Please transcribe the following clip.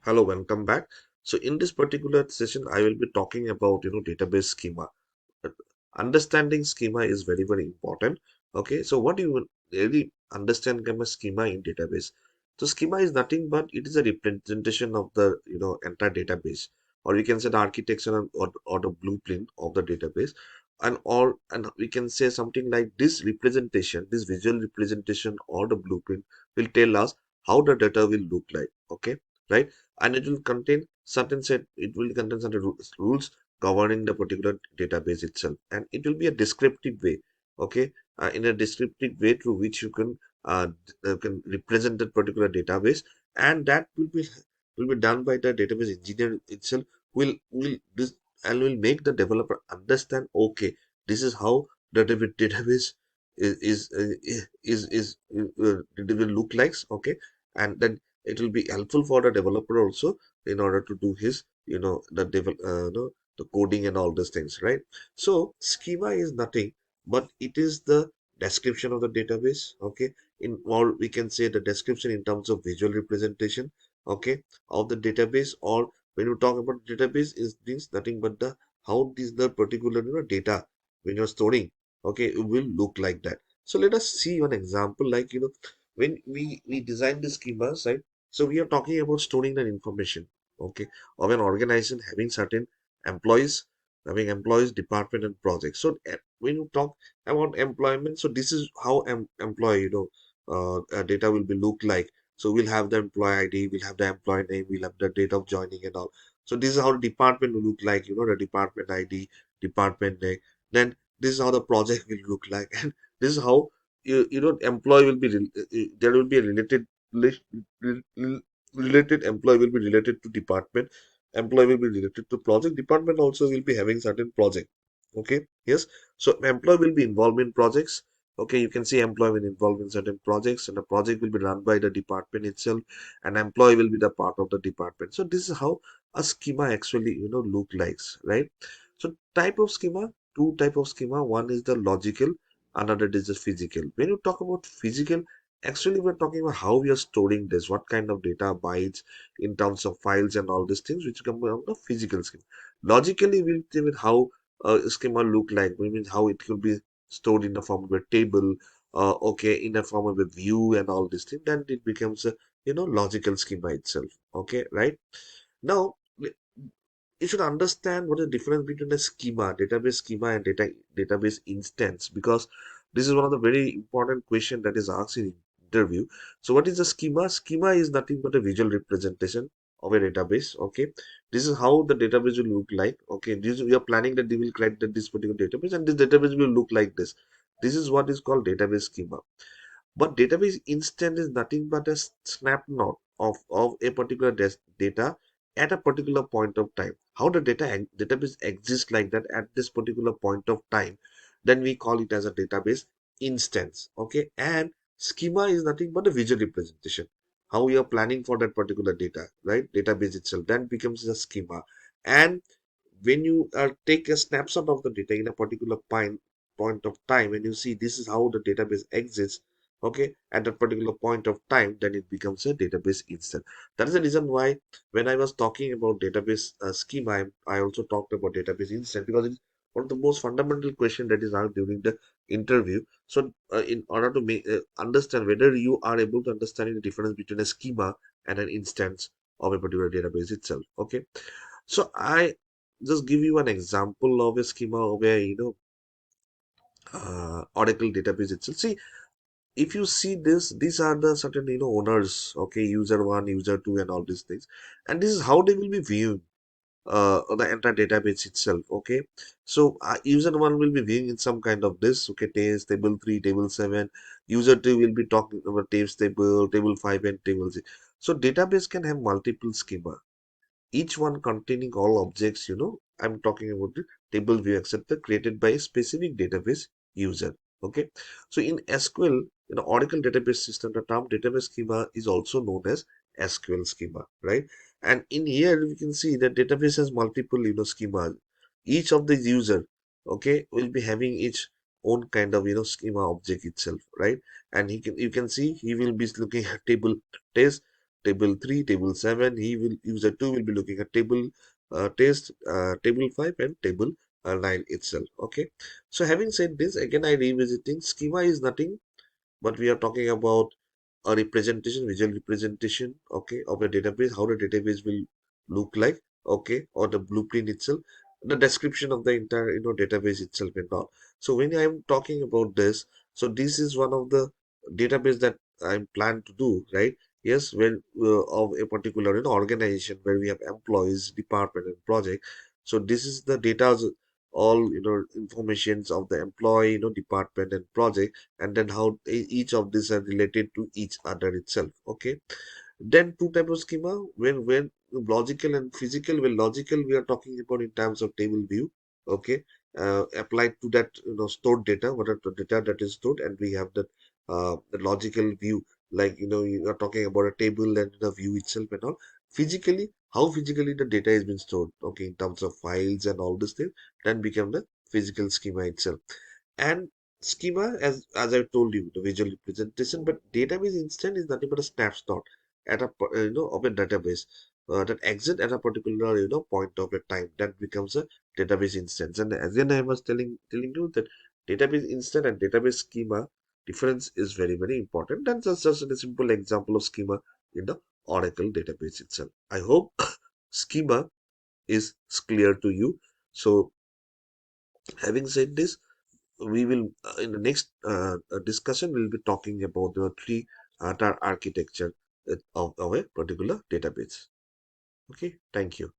Hello, welcome back. So in this particular session, I will be talking about database schema. Uh, Understanding schema is very important. Okay, so what do you really understand from a schema in database? So schema is nothing but it is a representation of the entire database, or we can say the architecture or the blueprint of the database, and we can say something like this representation, this visual representation or the blueprint will tell us how the data will look like. Okay, right? And it will contain certain rules governing the particular database itself, and it will be a descriptive way. Okay, in a descriptive way through which you can represent that particular database, and that will be done by the database engineer itself. Will this and will make the developer understand, okay, this is how the database it will look like. Okay, and then it will be helpful for the developer also in order to do his the coding and all those things, right? So schema is nothing but it is the description of the database. Okay, in or we can say the description in terms of visual representation, okay, of the database. Or when you talk about database, is means nothing but the how is the particular data when you're storing, okay, it will look like that. So let us see one example, like when we design the schemas, right? So we are talking about storing the information, okay, of an organization having certain employees, department and projects. So when you talk about employment, so this is how employee data will be look like. So we'll have the employee ID, we'll have the employee name, we'll have the date of joining and all. So this is how the department will look like, the department ID, department name. Then this is how the project will look like, and this is how employee will be there will be a related employee will be related to department, employee will be related to project, department also will be having certain project. Okay, yes. So employee will be involved in projects. Okay, you can see employee will involved in certain projects, and the project will be run by the department itself, and employee will be the part of the department. So this is how a schema actually look likes, right? So type of schema, two type of schema. One is the logical, another is the physical. When you talk about physical, actually we're talking about how we are storing this, what kind of data, bytes, in terms of files and all these things which come from the physical schema. Logically, we'll tell you how a schema look like. We mean how it could be stored in the form of a table, okay, in the form of a view and all these things. Then it becomes a logical schema itself. Okay, right? Now you should understand what is the difference between a schema, database schema, and database instance, because this is one of the very important question that is asked in interview. So what is a schema? Schema is nothing but a visual representation of a database. Okay, this is how the database will look like. Okay, this we are planning that they will create this particular database, and this database will look like this. This is what is called database schema. But database instance is nothing but a snapshot of a particular data at a particular point of time. How the database exists like that at this particular point of time, then we call it as a database instance. Okay, and schema is nothing but a visual representation. How we are planning for that particular data, right? Database itself then becomes a schema. And when you take a snapshot of the data in a particular point of time, and you see this is how the database exists, okay, at that particular point of time, then it becomes a database instance. That is the reason why when I was talking about database schema, I also talked about database instance, because it's one of the most fundamental question that is asked during the interview. So in order to make understand whether you are able to understand the difference between a schema and an instance of a particular database itself. Okay, so I just give you an example of a schema of a Oracle database itself. See, if you see this, these are the certain owners. Okay, user one, user two, and all these things, and this is how they will be viewing the entire database itself. Okay, so user one will be viewing in some kind of this. Okay, tables table 3, table 7. User 2 will be talking about tables table, table 5, and table 6. So database can have multiple schema, each one containing all objects, I'm talking about the table view etc., created by a specific database user. Okay, so in SQL, Oracle database system, the term database schema is also known as SQL schema, right? And in here we can see that database has multiple schemas. Each of the user, okay, will be having each own kind of schema object itself, right? And you can see he will be looking at table test table 3, table 7. User 2 will be looking at table 5 and table 9 itself. Okay. So having said this, again I revisiting schema is nothing but we are talking about a representation, visual representation, okay, of a database, how the database will look like, okay, or the blueprint itself, the description of the entire, database itself and all. So when I am talking about this, so this is one of the database that I'm planned to do, right? Yes, when of a particular, organization where we have employees, department, and project. So this is the data, all informations of the employee, department and project, and then how each of these are related to each other itself. Okay, then two type of schema, when logical and physical. When logical we are talking about in terms of table view, okay, applied to that, stored data, what are the data that is stored, and we have the logical view, like you are talking about a table and the view itself and all. Physically, how physically the data has been stored, okay, in terms of files and all this thing, then become the physical schema itself. And schema, as I told you, the visual representation, but database instance is nothing but a snapshot at of a database that exists at a particular point of a time, that becomes a database instance. And again, I was telling you that database instance and database schema difference is very very important. That's just a simple example of schema in the Oracle database itself. I hope schema is clear to you. So having said this, we will in the next discussion we'll be talking about the tree architecture of a particular database. Okay, thank you.